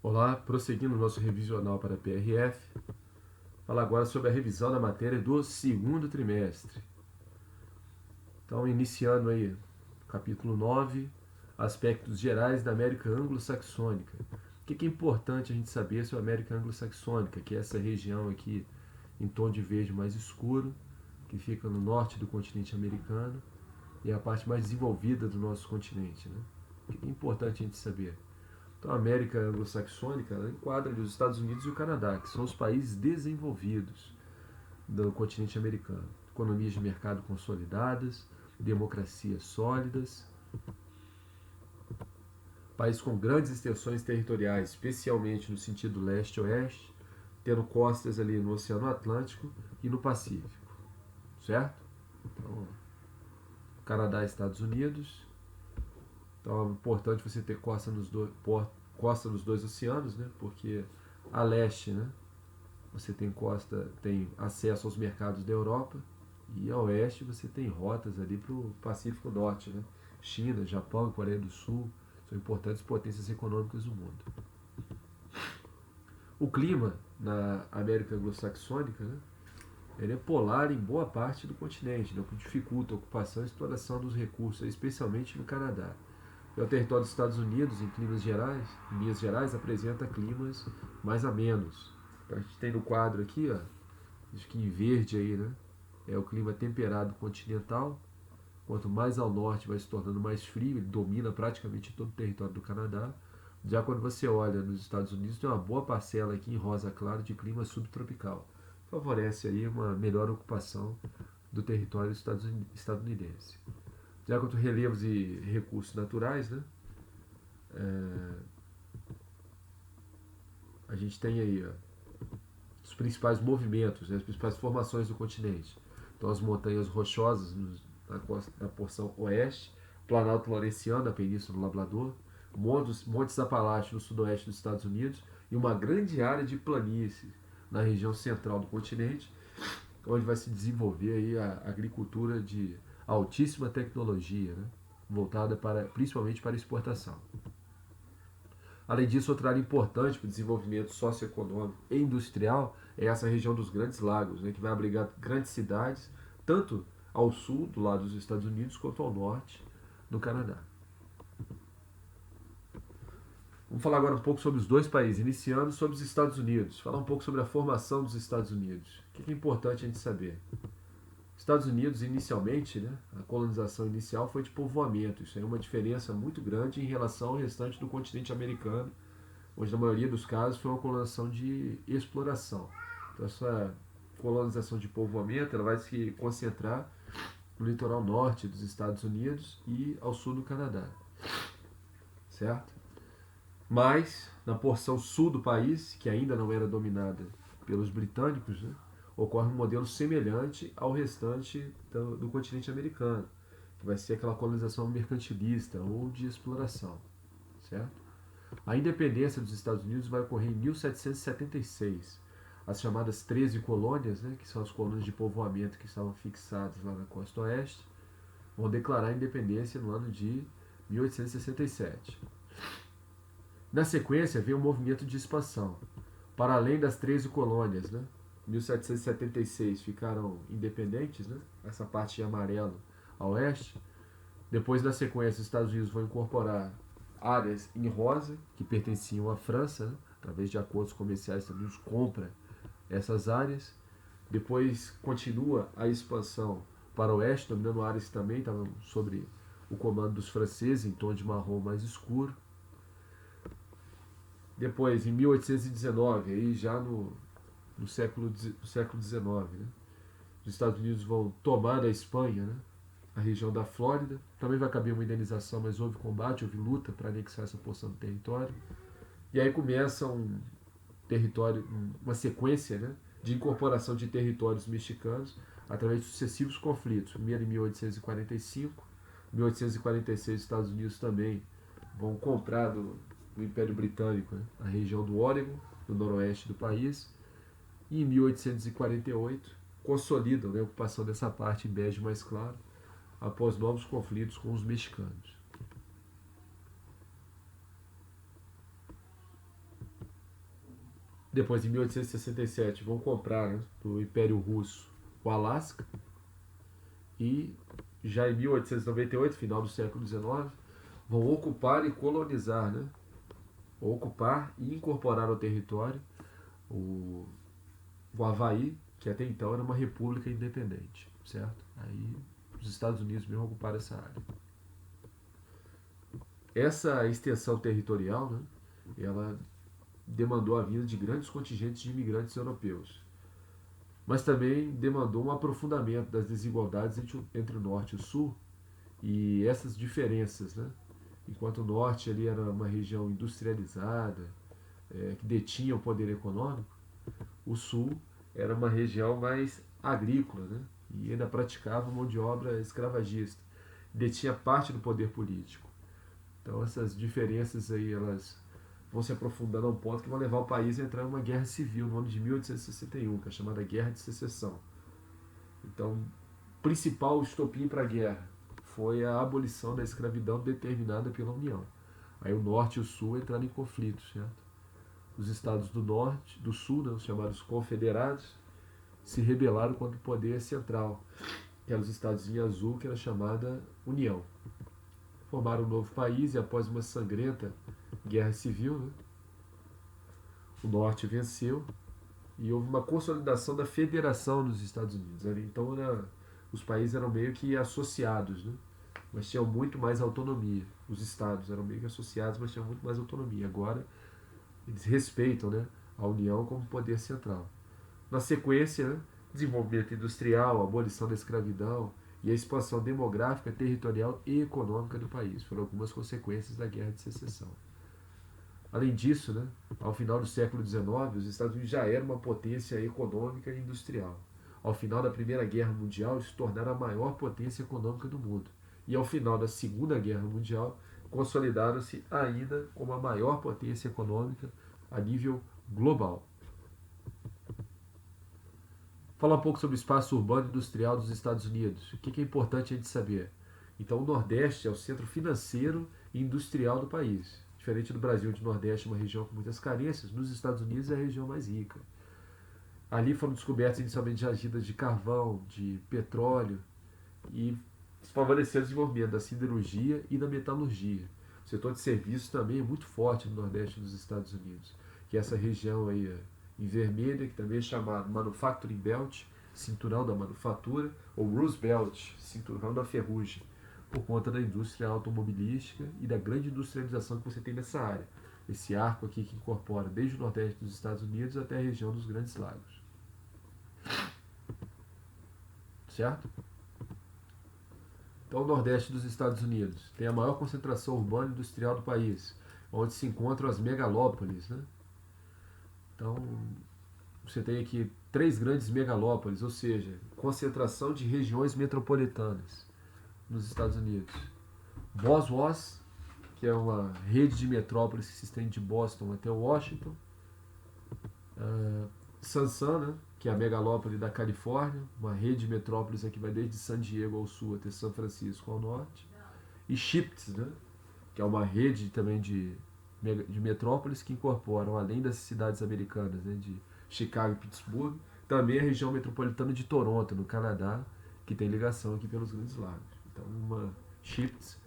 Olá, prosseguindo o nosso revisional para a PRF, falar agora sobre a revisão da matéria do segundo trimestre. Então, iniciando aí, capítulo 9, aspectos gerais da América Anglo-Saxônica. O que é importante a gente saber sobre a América Anglo-Saxônica, que é essa região aqui em tom de verde mais escuro, que fica no norte do continente americano e é a parte mais desenvolvida do nosso continente, né? O que é importante a gente saber? Então, a América anglo-saxônica enquadra os Estados Unidos e o Canadá, que são os países desenvolvidos do continente americano. Economias de mercado consolidadas, democracias sólidas, países com grandes extensões territoriais, especialmente no sentido leste-oeste, tendo costas ali no Oceano Atlântico e no Pacífico, certo? Então, Canadá e Estados Unidos. Então é importante você ter costa nos dois oceanos, né? Porque a leste, né? Você tem acesso aos mercados da Europa e a oeste você tem rotas ali para o Pacífico Norte, né? China, Japão e Coreia do Sul são importantes potências econômicas do mundo. O clima na América anglo-saxônica, né? Ele é polar em boa parte do continente, né? O que dificulta a ocupação e a exploração dos recursos, especialmente no Canadá. E o território dos Estados Unidos, em linhas gerais, apresenta climas mais amenos. Então a gente tem no quadro aqui, ó, acho que em verde aí, né? É o clima temperado continental. Quanto mais ao norte vai se tornando mais frio, ele domina praticamente todo o território do Canadá. Já quando você olha nos Estados Unidos, tem uma boa parcela aqui em rosa claro de clima subtropical. Favorece aí uma melhor ocupação do território estadunidense. Já quanto relevos e recursos naturais, né? A gente tem aí ó, os principais movimentos, né, as principais formações do continente. Então, as montanhas rochosas na porção oeste, Planalto Laurentiano, na Península do Labrador, Montes Apalaches no sudoeste dos Estados Unidos e uma grande área de planície na região central do continente, onde vai se desenvolver aí a agricultura de altíssima tecnologia, né, voltada principalmente para exportação. Além disso, outra área importante para o desenvolvimento socioeconômico e industrial é essa região dos Grandes Lagos, né, que vai abrigar grandes cidades, tanto ao sul, do lado dos Estados Unidos, quanto ao norte, no Canadá. Vamos falar agora um pouco sobre os dois países, iniciando sobre os Estados Unidos. Falar um pouco sobre a formação dos Estados Unidos. O que é importante a gente saber? Os Estados Unidos, inicialmente, né, a colonização inicial foi de povoamento. Isso é uma diferença muito grande em relação ao restante do continente americano, onde na maioria dos casos foi uma colonização de exploração. Então essa colonização de povoamento ela vai se concentrar no litoral norte dos Estados Unidos e ao sul do Canadá, certo? Mas na porção sul do país, que ainda não era dominada pelos britânicos, né, ocorre um modelo semelhante ao restante do continente americano, que vai ser aquela colonização mercantilista ou de exploração, certo? A independência dos Estados Unidos vai ocorrer em 1776. As chamadas 13 colônias, né, que são as colônias de povoamento que estavam fixadas lá na costa oeste, vão declarar a independência no ano de 1867. Na sequência, vem um movimento de expansão. Para além das 13 colônias, né, 1776 ficaram independentes, né, essa parte em amarelo a oeste. Depois, na sequência, os Estados Unidos vão incorporar áreas em rosa que pertenciam à França, né? Através de acordos comerciais, os Estados Unidos compra essas áreas. Depois continua a expansão para o oeste, dominando áreas que também estavam sob o comando dos franceses, em tom de marrom mais escuro. Depois, em 1819, aí já no século XIX, né? Os Estados Unidos vão tomar da Espanha, né, a região da Flórida. Também vai caber uma indenização, mas houve combate, houve luta para anexar essa porção do território. E aí começa uma sequência, né, de incorporação de territórios mexicanos através de sucessivos conflitos. Primeiro em 1845, em 1846 os Estados Unidos também vão comprar do Império Britânico, né, a região do Oregon, no noroeste do país. E em 1848 consolidam, né, a ocupação dessa parte em bege mais claro, após novos conflitos com os mexicanos. Depois, em 1867, vão comprar, né, do Império Russo o Alasca. E já em 1898, final do século XIX, vão ocupar e colonizar, né? Ocupar e incorporar ao território o, o Havaí, que até então era uma república independente, certo? Aí os Estados Unidos mesmo ocuparam essa área. Essa extensão territorial, né, ela demandou a vinda de grandes contingentes de imigrantes europeus, mas também demandou um aprofundamento das desigualdades entre o norte e o sul e essas diferenças, né? Enquanto o norte ali era uma região industrializada, que detinha o poder econômico, o sul era uma região mais agrícola, né? E ainda praticava mão de obra escravagista, detinha parte do poder político. Então essas diferenças aí, elas vão se aprofundando a um ponto que vão levar o país a entrar em uma guerra civil no ano de 1861, que é a chamada Guerra de Secessão. Então, o principal estopim para a guerra foi a abolição da escravidão determinada pela União. Aí o norte e o sul entraram em conflito, certo? Os estados do norte, do sul, né, os chamados confederados, se rebelaram contra o poder central, que eram os estados em azul, que era chamada União. Formaram um novo país e após uma sangrenta guerra civil, né, o norte venceu e houve uma consolidação da federação nos Estados Unidos. Então os países eram meio que associados, né, mas tinham muito mais autonomia. Os estados eram meio que associados, mas tinham muito mais autonomia. Agora eles respeitam, né, a União como poder central. Na sequência, né, desenvolvimento industrial, abolição da escravidão e a expansão demográfica, territorial e econômica do país foram algumas consequências da Guerra de Secessão. Além disso, né, ao final do século XIX, os Estados Unidos já eram uma potência econômica e industrial. Ao final da Primeira Guerra Mundial, eles se tornaram a maior potência econômica do mundo. E ao final da Segunda Guerra Mundial, consolidaram-se ainda como a maior potência econômica a nível global. Falar um pouco sobre o espaço urbano e industrial dos Estados Unidos. O que é importante a gente saber? Então, o Nordeste é o centro financeiro e industrial do país. Diferente do Brasil, onde o Nordeste é uma região com muitas carências, nos Estados Unidos é a região mais rica. Ali foram descobertas inicialmente jazidas de carvão, de petróleo, e favoreceu o desenvolvimento da siderurgia e da metalurgia. O setor de serviços também é muito forte no Nordeste dos Estados Unidos, que é essa região aí em vermelho, que também é chamado Manufacturing Belt, cinturão da manufatura, ou Rust Belt, cinturão da ferrugem, por conta da indústria automobilística e da grande industrialização que você tem nessa área. Esse arco aqui que incorpora desde o Nordeste dos Estados Unidos até a região dos Grandes Lagos. Certo? Então, o Nordeste dos Estados Unidos tem a maior concentração urbana e industrial do país, onde se encontram as megalópolis, né? Então, você tem aqui 3 grandes megalópolis, ou seja, concentração de regiões metropolitanas nos Estados Unidos. Boston, que é uma rede de metrópoles que se estende de Boston até Washington. Sansan, né, que é a megalópole da Califórnia, uma rede de metrópoles que vai desde San Diego ao sul até São Francisco ao norte. E Shipts, né, que é uma rede também de metrópoles que incorporam, além das cidades americanas, né, de Chicago e Pittsburgh, também a região metropolitana de Toronto, no Canadá, que tem ligação aqui pelos Grandes Lagos. Então, uma Shipts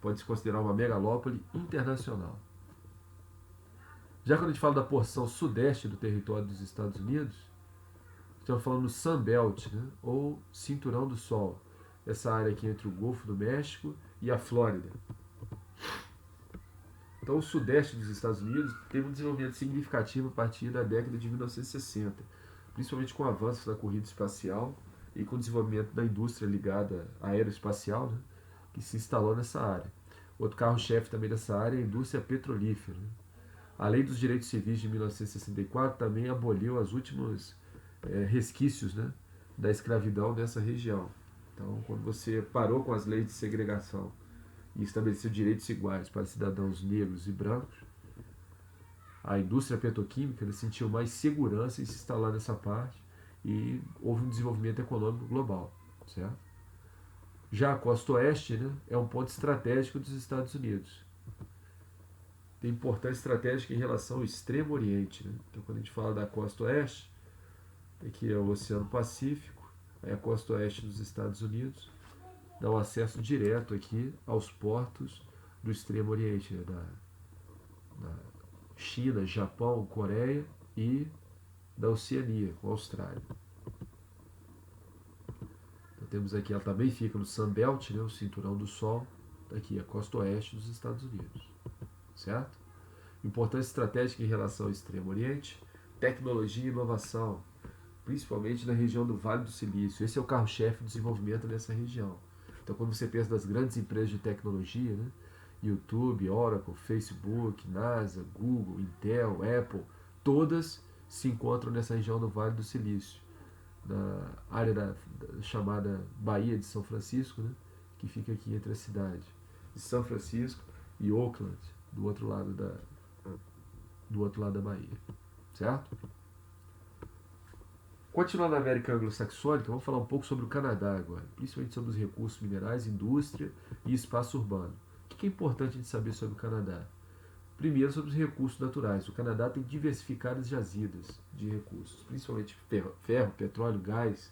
pode se considerar uma megalópole internacional. Já quando a gente fala da porção sudeste do território dos Estados Unidos, estamos falando do Sun Belt, né, ou Cinturão do Sol, essa área aqui entre o Golfo do México e a Flórida. Então, o sudeste dos Estados Unidos teve um desenvolvimento significativo a partir da década de 1960, principalmente com o avanço da corrida espacial e com o desenvolvimento da indústria ligada à aeroespacial, né, que se instalou nessa área. Outro carro-chefe também dessa área é a indústria petrolífera. Né? A Lei dos Direitos Civis de 1964 também aboliu os últimos resquícios, né, da escravidão nessa região. Então, quando você parou com as leis de segregação e estabeleceu direitos iguais para cidadãos negros e brancos, a indústria petroquímica, né, sentiu mais segurança em se instalar nessa parte e houve um desenvolvimento econômico global, certo? Já a costa oeste, né, é um ponto estratégico dos Estados Unidos. tem importância estratégica em relação ao Extremo Oriente, né? Então, quando a gente fala da costa oeste, aqui é o Oceano Pacífico, aí a costa oeste dos Estados Unidos, dá um acesso direto aqui aos portos do Extremo Oriente, né? Da China, Japão, Coreia e da Oceania, com a Austrália. Então, temos aqui, ela também fica no Sunbelt, né? O Cinturão do Sol, aqui a costa oeste dos Estados Unidos, certo? Importância estratégica em relação ao Extremo Oriente, tecnologia e inovação, principalmente na região do Vale do Silício. Esse é o carro-chefe do desenvolvimento nessa região. Então, quando você pensa das grandes empresas de tecnologia, né? YouTube, Oracle, Facebook, NASA, Google, Intel, Apple, todas se encontram nessa região do Vale do Silício, na área da chamada Baía de São Francisco, né? Que fica aqui entre a cidade de São Francisco e Oakland, do outro lado da Bahia, certo? Continuando na América Anglo-Saxônica, vamos falar um pouco sobre o Canadá agora, principalmente sobre os recursos minerais, indústria e espaço urbano. O que é importante a gente saber sobre o Canadá? Primeiro, sobre os recursos naturais. O Canadá tem diversificadas jazidas de recursos, principalmente ferro, petróleo, gás,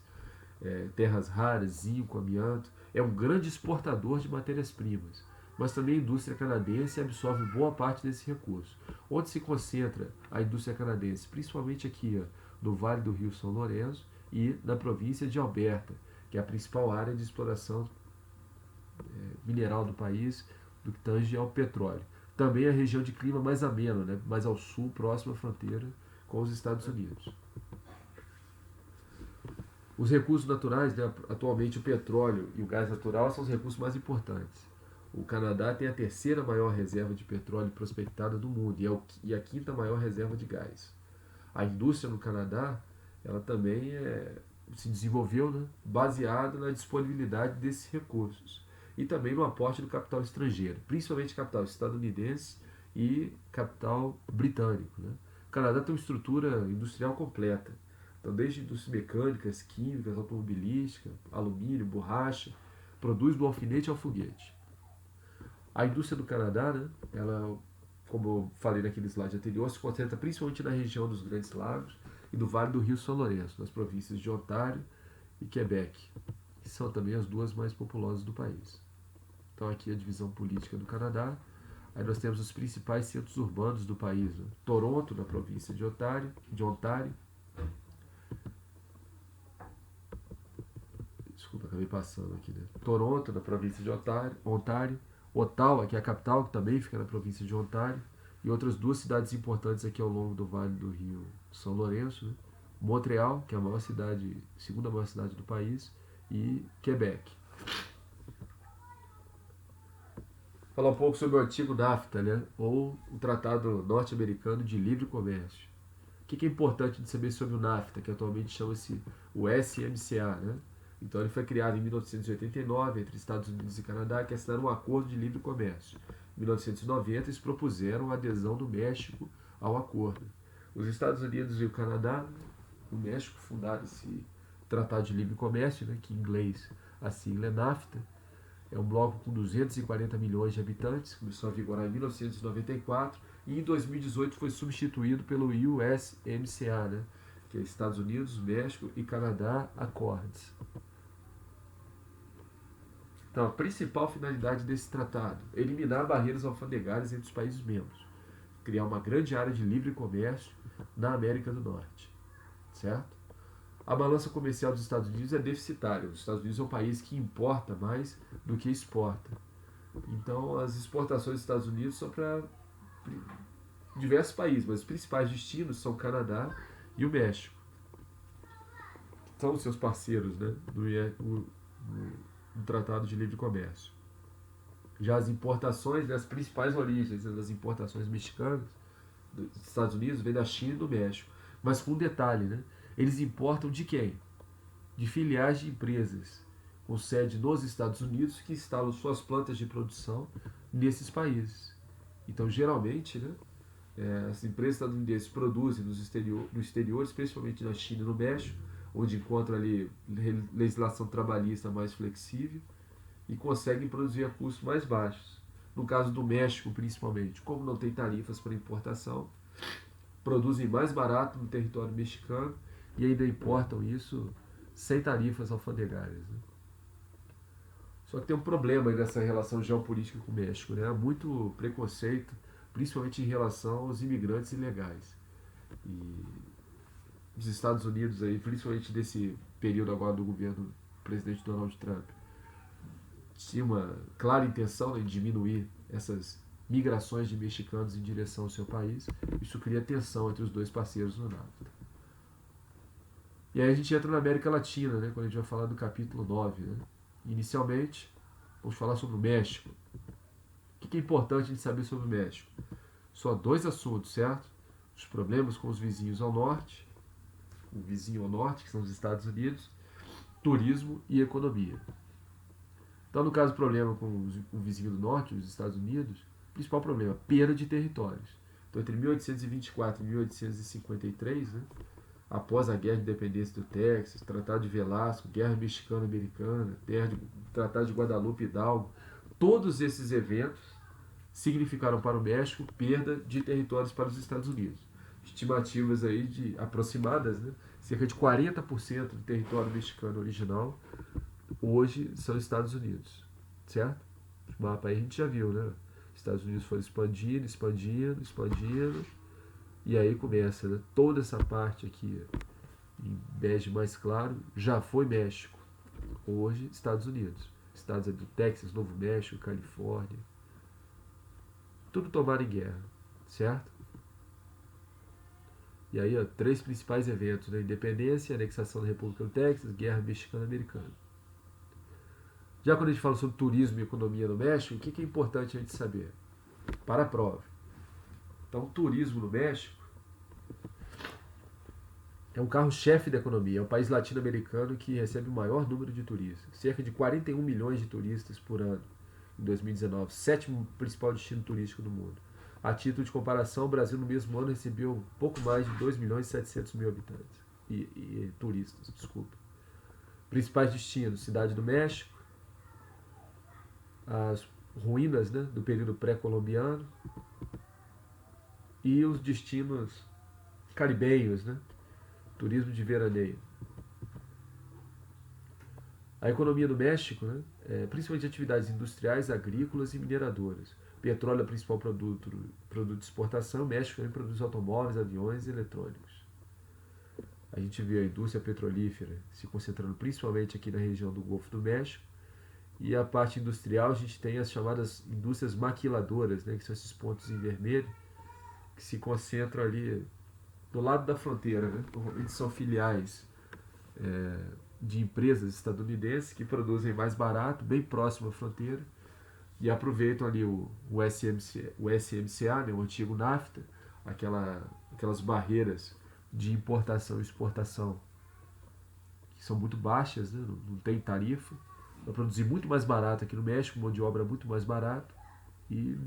terras raras, zinco, amianto. É um grande exportador de matérias-primas, mas também a indústria canadense absorve boa parte desse recurso. Onde se concentra a indústria canadense? Principalmente aqui, no Vale do Rio São Lourenço e na província de Alberta, que é a principal área de exploração mineral do país, do que tange ao petróleo. Também a região de clima mais ameno, né? Mais ao sul, próximo à fronteira com os Estados Unidos. Os recursos naturais, né? Atualmente o petróleo e o gás natural são os recursos mais importantes. O Canadá tem a terceira maior reserva de petróleo prospectada do mundo e a quinta maior reserva de gás. A indústria no Canadá, ela também se desenvolveu, né, baseada na disponibilidade desses recursos e também no aporte do capital estrangeiro, principalmente capital estadunidense e capital britânico, né? O Canadá tem uma estrutura industrial completa, então desde indústrias mecânicas, químicas, automobilística, alumínio, borracha, produz do alfinete ao foguete. A indústria do Canadá, né, ela, como eu falei naquele slide anterior, se concentra principalmente na região dos Grandes Lagos e do Vale do Rio São Lourenço, nas províncias de Ontário e Quebec, que são também as duas mais populosas do país. Então aqui a divisão política do Canadá. Aí nós temos os principais centros urbanos do país, né? Toronto, na província de Ontário. Desculpa, acabei passando aqui, né? Toronto, na província de Ontário. Ottawa, que é a capital, que também fica na província de Ontário. E outras duas cidades importantes aqui ao longo do Vale do Rio São Lourenço, né? Montreal, que é a maior cidade, segunda maior cidade do país, e Quebec. Falar um pouco sobre o antigo NAFTA, né? Ou o Tratado Norte-Americano de Livre Comércio. O que é importante de saber sobre o NAFTA, que atualmente chama-se o SMCA, né? Então ele foi criado em 1989 entre Estados Unidos e Canadá, que assinaram um acordo de livre comércio. Em 1990 eles propuseram a adesão do México ao acordo. Os Estados Unidos e o Canadá, o México fundaram esse Tratado de Livre Comércio, né, que em inglês a sigla é NAFTA. É um bloco com 240 milhões de habitantes, começou a vigorar em 1994 e em 2018 foi substituído pelo USMCA, né, que é Estados Unidos, México e Canadá Accords. Então, a principal finalidade desse tratado é eliminar barreiras alfandegárias entre os países membros, criar uma grande área de livre comércio na América do Norte, certo? A balança comercial dos Estados Unidos é deficitária. Os Estados Unidos é um país que importa mais do que exporta. Então, as exportações dos Estados Unidos são para diversos países, mas os principais destinos são o Canadá e o México. São os seus parceiros, né, no Tratado de Livre Comércio. Já as importações, né, as principais origens das importações mexicanas dos Estados Unidos vêm da China e do México. Mas com um detalhe, né? Eles importam de quem? De filiais de empresas com sede nos Estados Unidos que instalam suas plantas de produção nesses países. Então, geralmente, né, as empresas estadunidenses produzem no exterior, especialmente na China e no México, onde encontram ali legislação trabalhista mais flexível e conseguem produzir a custos mais baixos. No caso do México, principalmente, como não tem tarifas para importação, produzem mais barato no território mexicano e ainda importam isso sem tarifas alfandegárias, né? Só que tem um problema aí nessa relação geopolítica com o México, né? Há muito preconceito, principalmente em relação aos imigrantes ilegais. E os Estados Unidos aí, principalmente nesse período agora do governo do presidente Donald Trump, tinha uma clara intenção, né, de diminuir essas migrações de mexicanos em direção ao seu país. Isso cria tensão entre os dois parceiros no NATO. E aí a gente entra na América Latina, né, quando a gente vai falar do capítulo 9. Né? Inicialmente, vamos falar sobre o México. O que é importante a gente saber sobre o México? Só dois assuntos, certo? Os problemas com os vizinhos ao norte, o vizinho ao norte, que são os Estados Unidos, turismo e economia. Então, no caso, o problema com o vizinho do norte, os Estados Unidos, o principal problema, perda de territórios. Então, entre 1824 e 1853, né, após a Guerra de Independência do Texas, Tratado de Velasco, Guerra Mexicano-Americana, Tratado de Guadalupe Hidalgo, todos esses eventos significaram para o México perda de territórios para os Estados Unidos. Estimativas aí de aproximadas, né, cerca de 40% do território mexicano original hoje são Estados Unidos, certo? O mapa aí a gente já viu, né? Estados Unidos foram expandindo, expandindo, expandindo, e aí começa, né? Toda essa parte aqui, em bege mais claro, já foi México. Hoje, Estados Unidos. Estados do Texas, Novo México, Califórnia. Tudo tomado em guerra, certo? E aí, ó, três principais eventos, né? Independência, anexação da República do Texas, Guerra Mexicana-Americana. Já quando a gente fala sobre turismo e economia no México, o que é importante a gente saber? Para a prova. Então, o turismo no México é um carro-chefe da economia. É o país latino-americano que recebe o maior número de turistas. Cerca de 41 milhões de turistas por ano em 2019. Sétimo principal destino turístico do mundo. A título de comparação, o Brasil no mesmo ano recebeu pouco mais de 2 milhões e 700 mil habitantes. E turistas, desculpa. Principais destinos: Cidade do México, as ruínas, né, do período pré-colombiano e os destinos caribenhos, né, turismo de veraneio. A economia do México, né, principalmente atividades industriais, agrícolas e mineradoras. Petróleo é o principal produto de exportação. O México também produz automóveis, aviões e eletrônicos. A gente vê a indústria petrolífera se concentrando principalmente aqui na região do Golfo do México. E a parte industrial, a gente tem as chamadas indústrias maquiladoras, né, que são esses pontos em vermelho, que se concentram ali do lado da fronteira. Né? Normalmente são filiais de empresas estadunidenses que produzem mais barato, bem próximo à fronteira, e aproveitam ali o SMCA, né, o antigo NAFTA, aquelas barreiras de importação e exportação que são muito baixas, né, não tem tarifa, para produzir muito mais barato aqui no México, mão de obra muito mais barato, e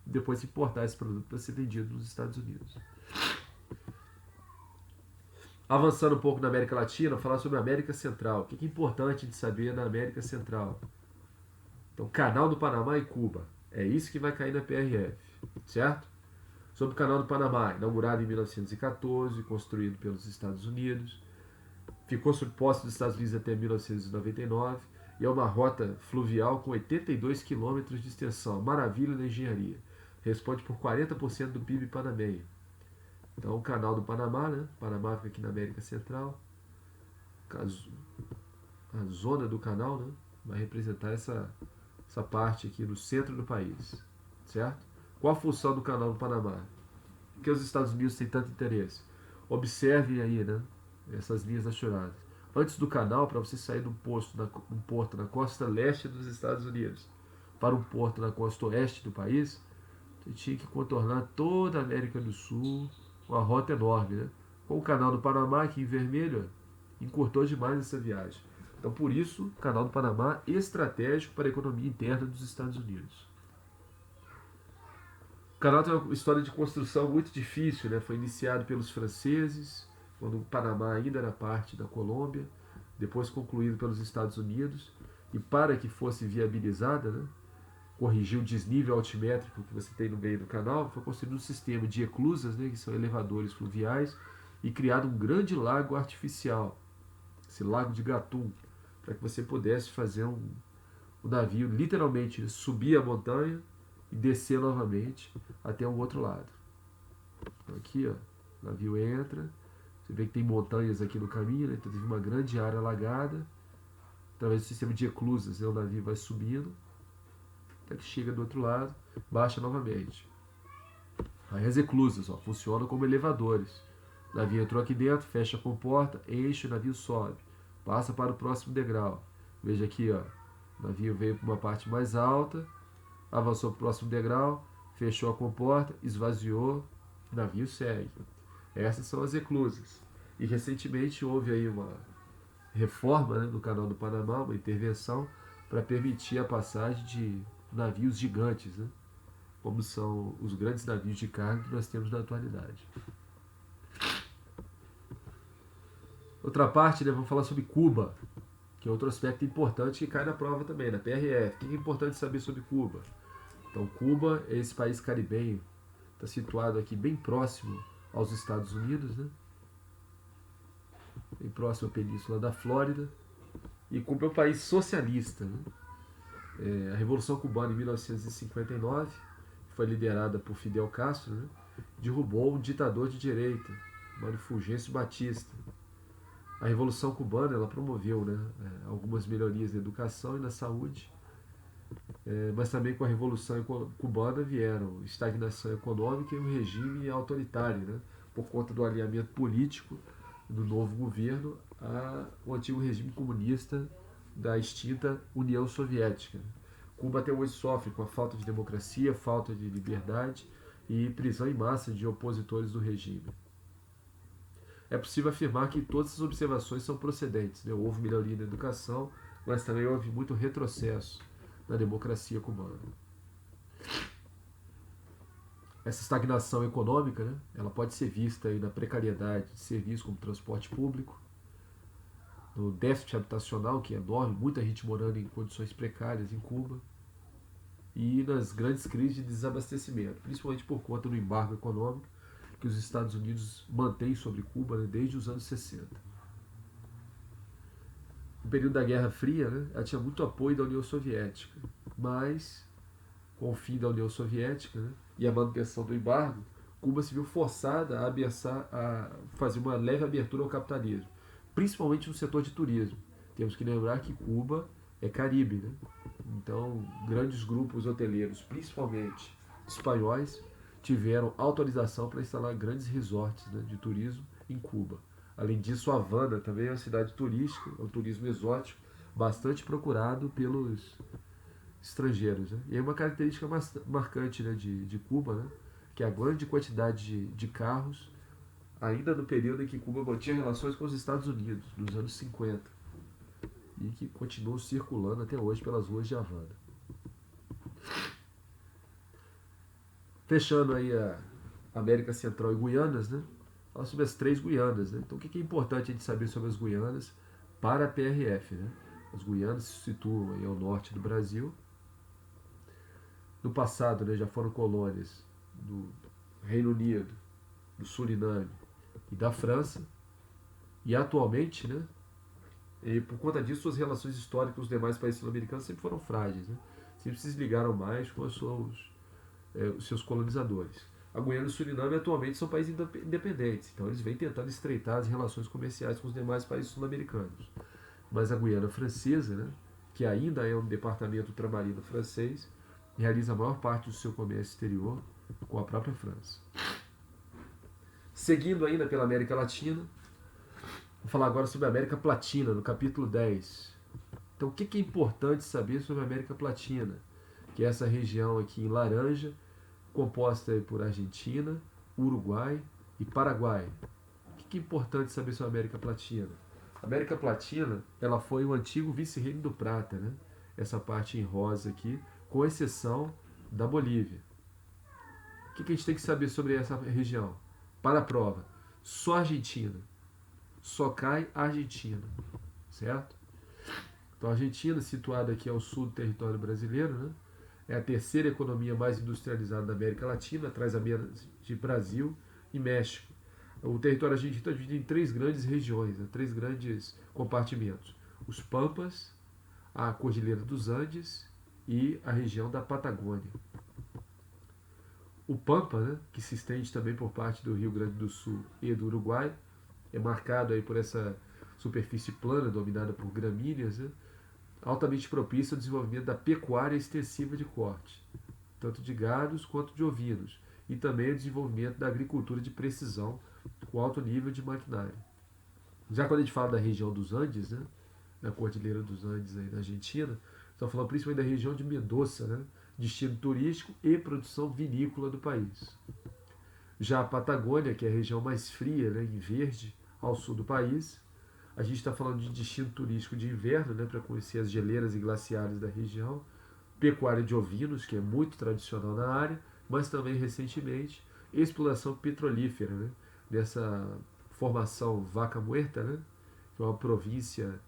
depois importar esse produto para ser vendido nos Estados Unidos. Avançando um pouco na América Latina, falar sobre a América Central. O que é importante de saber na América Central? Então, Canal do Panamá e Cuba. É isso que vai cair na PRF, certo? Sobre o Canal do Panamá, inaugurado em 1914, construído pelos Estados Unidos, ficou sob posse dos Estados Unidos até 1999 e é uma rota fluvial com 82 quilômetros de extensão. Maravilha da engenharia. Responde por 40% do PIB panamenho. Então, o Canal do Panamá, né? Panamá fica aqui na América Central. A zona do canal, né, vai representar essa parte aqui no centro do país, certo? Qual a função do Canal do Panamá? Por que os Estados Unidos têm tanto interesse? Observe aí, né, essas linhas achuradas. Antes do canal, para você sair de um porto na costa leste dos Estados Unidos para um porto na costa oeste do país, você tinha que contornar toda a América do Sul, uma rota enorme, né? Com o Canal do Panamá aqui em vermelho, encurtou demais essa viagem. Então, por isso, o Canal do Panamá é estratégico para a economia interna dos Estados Unidos. O canal tem uma história de construção muito difícil, né? Foi iniciado pelos franceses, quando o Panamá ainda era parte da Colômbia, depois concluído pelos Estados Unidos, e para que fosse viabilizada, né, corrigir o desnível altimétrico que você tem no meio do canal, foi construído um sistema de eclusas, né, que são elevadores fluviais, e criado um grande lago artificial, esse lago de Gatun, para que você pudesse fazer o navio literalmente subir a montanha e descer novamente até o outro lado. Então aqui, ó, o navio entra, você vê que tem montanhas aqui no caminho, né? Então teve uma grande área alagada. Através do sistema de eclusas, né? O navio vai subindo até que chega do outro lado, baixa novamente. Aí as eclusas, ó, funcionam como elevadores. O navio entrou aqui dentro, fecha a comporta, enche, o navio sobe, passa para o próximo degrau. Veja aqui, ó, o navio veio para uma parte mais alta, avançou para o próximo degrau, fechou a comporta, esvaziou, o navio segue. Essas são as eclusas. E recentemente houve aí uma reforma, né, no canal do Panamá, uma intervenção para permitir a passagem de navios gigantes, né, como são os grandes navios de carga que nós temos na atualidade. Outra parte, né, vamos falar sobre Cuba, que é outro aspecto importante que cai na prova também, na PRF. O que é importante saber sobre Cuba? Então, Cuba é esse país caribenho, está situado aqui bem próximo aos Estados Unidos, né? Bem próximo à península da Flórida. E Cuba é um país socialista, né? A Revolução Cubana, em 1959, foi liderada por Fidel Castro, né? Derrubou um ditador de direita, chamado Fulgêncio Batista. A Revolução Cubana ela promoveu, né, algumas melhorias na educação e na saúde, mas também com a Revolução Cubana vieram estagnação econômica e um regime autoritário, né, por conta do alinhamento político do novo governo ao antigo regime comunista da extinta União Soviética. Cuba até hoje sofre com a falta de democracia, falta de liberdade e prisão em massa de opositores do regime. É possível afirmar que todas as observações são procedentes, né? Houve melhoria na educação, mas também houve muito retrocesso na democracia cubana. Essa estagnação econômica, né, ela pode ser vista aí na precariedade de serviços como transporte público, no déficit habitacional, que é enorme, muita gente morando em condições precárias em Cuba, e nas grandes crises de desabastecimento, principalmente por conta do embargo econômico que os Estados Unidos mantêm sobre Cuba, né, desde os anos 60. No período da Guerra Fria, né, ela tinha muito apoio da União Soviética, mas com o fim da União Soviética, né, e a manutenção do embargo, Cuba se viu forçada a fazer uma leve abertura ao capitalismo, principalmente no setor de turismo. Temos que lembrar que Cuba é Caribe, né? Então, grandes grupos hoteleiros, principalmente espanhóis, tiveram autorização para instalar grandes resorts, né, de turismo em Cuba. Além disso, Havana também é uma cidade turística, é um turismo exótico, bastante procurado pelos estrangeiros. Né? E aí uma característica marcante, né, de Cuba, né, que é a grande quantidade de carros, ainda no período em que Cuba mantinha relações com os Estados Unidos, nos anos 50, e que continuam circulando até hoje pelas ruas de Havana. Fechando aí a América Central e Guianas, né? Fala sobre as 3 Guianas, né? Então o que é importante a gente saber sobre as Guianas para a PRF, né? As Guianas se situam aí ao norte do Brasil. No passado, né, já foram colônias do Reino Unido, do Suriname e da França. E atualmente, né, e por conta disso, suas relações históricas com os demais países sul-americanos sempre foram frágeis, né? Sempre se desligaram mais com os seus colonizadores. A Guiana e o Suriname atualmente são países independentes, então eles vêm tentando estreitar as relações comerciais com os demais países sul-americanos. Mas a Guiana Francesa, né, que ainda é um departamento ultramarino francês, realiza a maior parte do seu comércio exterior com a própria França. Seguindo ainda pela América Latina, vou falar agora sobre a América Platina, no capítulo 10. Então, o que é importante saber sobre a América Platina? Que é essa região aqui em laranja, composta por Argentina, Uruguai e Paraguai. O que é importante saber sobre a América Latina? A América Latina, ela foi o antigo vice-reino do Prata, né? Essa parte em rosa aqui, com exceção da Bolívia. O que a gente tem que saber sobre essa região? Para a prova, só a Argentina. Só cai a Argentina, certo? Então a Argentina, situada aqui ao sul do território brasileiro, né? É a terceira economia mais industrializada da América Latina, atrás apenas de Brasil e México. O território argentino está dividido em três grandes regiões, né, três grandes compartimentos. Os Pampas, a Cordilheira dos Andes e a região da Patagônia. O Pampa, né, que se estende também por parte do Rio Grande do Sul e do Uruguai, é marcado aí por essa superfície plana dominada por gramíneas, né, altamente propícia ao desenvolvimento da pecuária extensiva de corte, tanto de gados quanto de ovinos, e também o desenvolvimento da agricultura de precisão com alto nível de maquinário. Já quando a gente fala da região dos Andes, né, da Cordilheira dos Andes aí na Argentina, estamos falando principalmente da região de Mendoza, né, destino turístico e produção vinícola do país. Já a Patagônia, que é a região mais fria, né, em verde, ao sul do país, a gente está falando de destino turístico de inverno, né, para conhecer as geleiras e glaciares da região, pecuária de ovinos, que é muito tradicional na área, mas também recentemente exploração petrolífera, né, dessa formação Vaca Muerta, né, que é uma província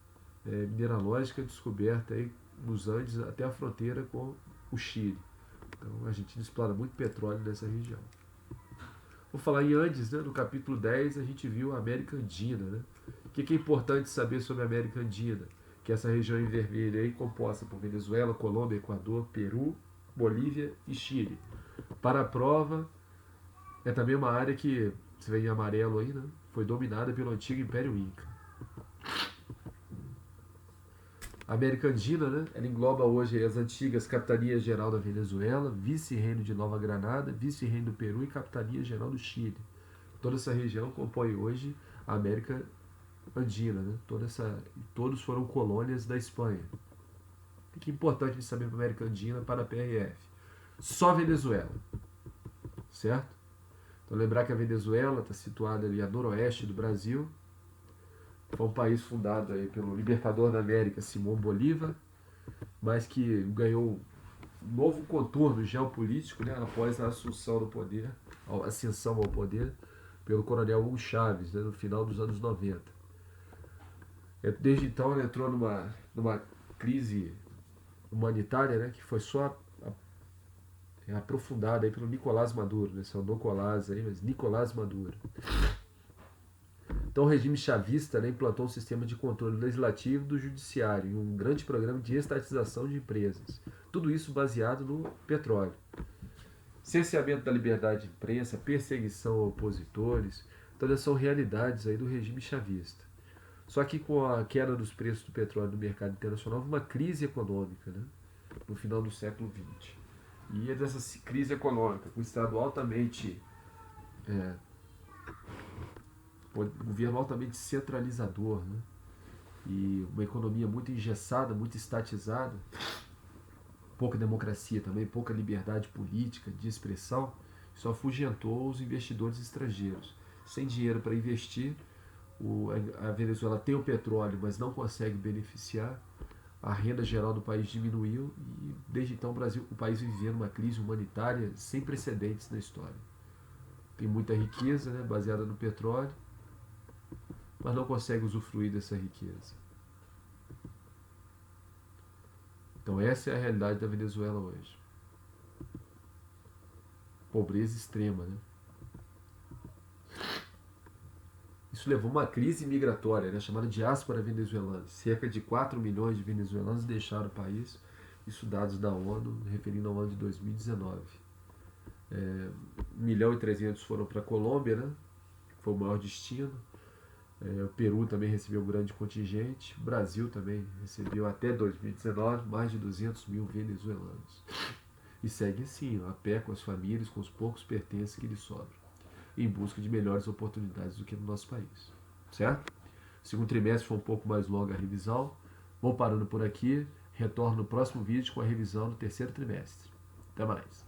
mineralógica descoberta aí nos Andes até a fronteira com o Chile. Então a Argentina explora muito petróleo nessa região. Vou falar em Andes, né? No capítulo 10 a gente viu a América Andina. Né? O que é importante saber sobre a América Andina? Que essa região em vermelho aí, composta por Venezuela, Colômbia, Equador, Peru, Bolívia e Chile. Para a prova, é também uma área que, você vê em amarelo aí, né? Foi dominada pelo antigo Império Inca. A América Andina, né, ela engloba hoje as antigas Capitanias Geral da Venezuela, Vice-Reino de Nova Granada, Vice-Reino do Peru e Capitania Geral do Chile. Toda essa região compõe hoje a América Andina. Né? Todos foram colônias da Espanha. O que é importante de saber para a América Andina para a PRF? Só Venezuela. Certo? Então lembrar que a Venezuela está situada ali a noroeste do Brasil. Foi um país fundado aí pelo libertador da América, Simão Bolívar, mas que ganhou um novo contorno geopolítico, né, após a assunção do poder, a ascensão ao poder pelo coronel Hugo Chávez, né, no final dos anos 90. Desde então ele entrou numa crise humanitária, né, que foi só aprofundada aí pelo Nicolás Maduro, né, são Nicolás aí, mas Nicolás Maduro. Então o regime chavista, né, implantou um sistema de controle legislativo do judiciário e um grande programa de estatização de empresas. Tudo isso baseado no petróleo. Cerceamento da liberdade de imprensa, perseguição a opositores, todas são realidades aí do regime chavista. Só que com a queda dos preços do petróleo no mercado internacional, houve uma crise econômica, né, no final do século XX. E é dessa crise econômica, com o Estado altamente... governo altamente centralizador, né? E uma economia muito engessada, muito estatizada, pouca democracia também, pouca liberdade política de expressão, isso afugentou os investidores estrangeiros. Sem dinheiro para investir, a Venezuela tem o petróleo, mas não consegue beneficiar, a renda geral do país diminuiu e desde então o país vivendo uma crise humanitária sem precedentes na história. Tem muita riqueza, né, baseada no petróleo, mas não consegue usufruir dessa riqueza. Então essa é a realidade da Venezuela hoje. Pobreza extrema, né? Isso levou a uma crise migratória, né, chamada diáspora venezuelana. Cerca de 4 milhões de venezuelanos deixaram o país, isso dados da ONU, referindo ao ano de 2019. 1.300.000 foram para a Colômbia, né, que foi o maior destino. O Peru também recebeu um grande contingente. O Brasil também recebeu até 2019 mais de 200.000 venezuelanos. E segue assim, a pé com as famílias, com os poucos pertences que lhes sobram, em busca de melhores oportunidades do que no nosso país. Certo? O segundo trimestre foi um pouco mais longa a revisão. Vou parando por aqui. Retorno no próximo vídeo com a revisão do terceiro trimestre. Até mais.